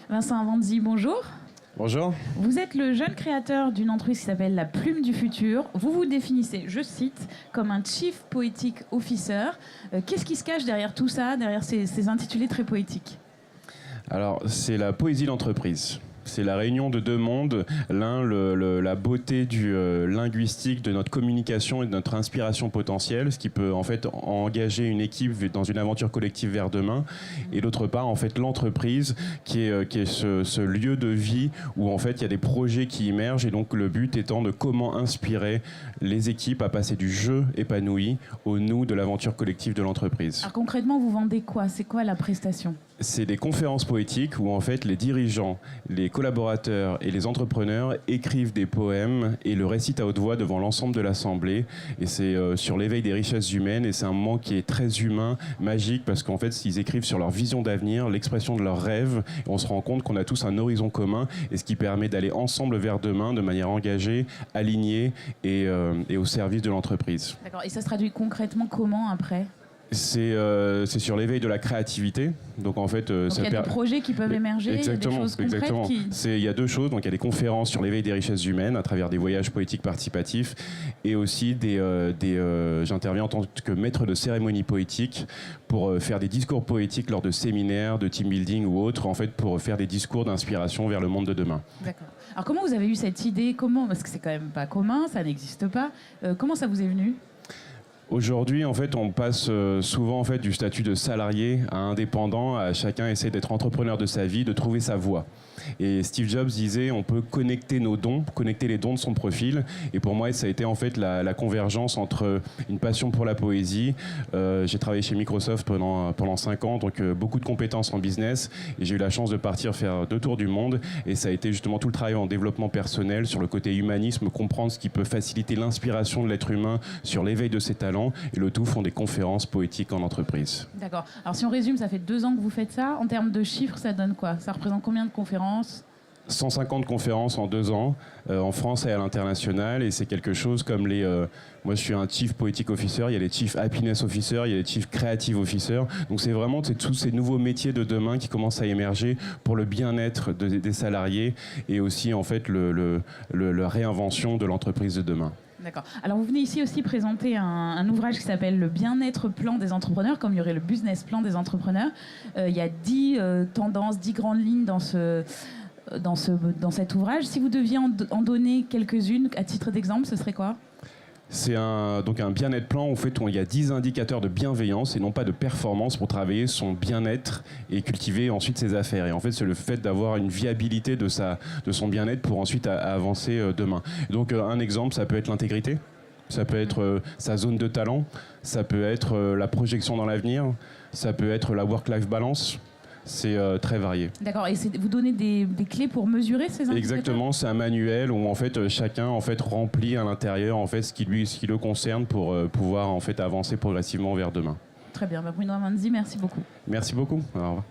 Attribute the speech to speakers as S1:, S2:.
S1: Vincent Avanzi, bonjour.
S2: Bonjour.
S1: Vous êtes le jeune créateur d'une entreprise qui s'appelle La Plume du Futur. Vous vous définissez, je cite, comme un Chief Poetic Officer. Qu'est-ce qui se cache derrière tout ça, derrière ces intitulés très poétiques?
S2: Alors, c'est la poésie d'entreprise. C'est la réunion de deux mondes, l'un, la beauté du linguistique de notre communication et de notre inspiration potentielle, ce qui peut en fait engager une équipe dans une aventure collective vers demain, et d'autre part en fait l'entreprise qui est ce lieu de vie où en fait il y a des projets qui émergent, et donc le but étant de comment inspirer les équipes à passer du jeu épanoui au nous de l'aventure collective de l'entreprise.
S1: Alors concrètement, vous vendez quoi? C'est quoi la prestation?
S2: C'est des conférences poétiques où en fait les dirigeants, les collaborateurs et les entrepreneurs écrivent des poèmes et le récitent à haute voix devant l'ensemble de l'assemblée. Et c'est sur l'éveil des richesses humaines, et c'est un moment qui est très humain, magique, parce qu'en fait ils écrivent sur leur vision d'avenir, l'expression de leurs rêves, et on se rend compte qu'on a tous un horizon commun, et ce qui permet d'aller ensemble vers demain de manière engagée, alignée et au service de l'entreprise.
S1: D'accord. Et ça se traduit concrètement comment après?
S2: C'est sur l'éveil de la créativité. Donc en fait,
S1: donc il y a des projets qui peuvent émerger,
S2: exactement,
S1: il y a des choses concrètes
S2: exactement. Il y a deux choses. Donc il y a des conférences sur l'éveil des richesses humaines à travers des voyages poétiques participatifs, et aussi j'interviens en tant que maître de cérémonie poétique pour faire des discours poétiques lors de séminaires, de team building ou autres, en fait pour faire des discours d'inspiration vers le monde de demain.
S1: D'accord. Alors comment vous avez eu cette idée? Comment? Parce que c'est quand même pas commun, ça n'existe pas. Comment ça vous est venu?
S2: Aujourd'hui, en fait, on passe souvent en fait du statut de salarié à indépendant. Chacun essaie d'être entrepreneur de sa vie, de trouver sa voie. Et Steve Jobs disait, on peut connecter nos dons, connecter les dons de son profil. Et pour moi, ça a été en fait la convergence entre une passion pour la poésie. J'ai travaillé chez Microsoft pendant 5 ans, donc beaucoup de compétences en business. Et j'ai eu la chance de partir faire 2 tours du monde. Et ça a été justement tout le travail en développement personnel, sur le côté humanisme, comprendre ce qui peut faciliter l'inspiration de l'être humain, sur l'éveil de ses talents. Et le tout font des conférences poétiques en entreprise.
S1: D'accord. Alors si on résume, ça fait 2 ans que vous faites ça. En termes de chiffres, ça donne quoi? Ça représente combien de conférences?
S2: 150 conférences en 2 ans, en France et à l'international, et c'est quelque chose comme moi je suis un Chief Poetic Officer, il y a les Chief Happiness Officer, il y a les Chief Creative Officer, donc c'est vraiment tous ces nouveaux métiers de demain qui commencent à émerger pour le bien-être des salariés, et aussi en fait la réinvention de l'entreprise de demain.
S1: D'accord. Alors vous venez ici aussi présenter un ouvrage qui s'appelle Le bien-être plan des entrepreneurs, comme il y aurait le business plan des entrepreneurs. Il y a 10 tendances, 10 grandes lignes dans cet ouvrage. Si vous deviez en donner quelques-unes à titre d'exemple, ce serait quoi?
S2: C'est donc un bien-être plan en fait, où il y a 10 indicateurs de bienveillance et non pas de performance pour travailler son bien-être et cultiver ensuite ses affaires. Et en fait, c'est le fait d'avoir une viabilité de son bien-être pour ensuite avancer demain. Donc un exemple, ça peut être l'intégrité, ça peut être sa zone de talent, ça peut être la projection dans l'avenir, ça peut être la work-life balance. C'est très varié.
S1: D'accord. Et vous donnez des clés pour mesurer ces indicateurs?
S2: Exactement, c'est un manuel où en fait chacun en fait remplit à l'intérieur en fait ce qui le concerne pour pouvoir en fait avancer progressivement vers demain.
S1: Très bien. Bruno Avanzi, merci beaucoup.
S2: Merci beaucoup. Au revoir.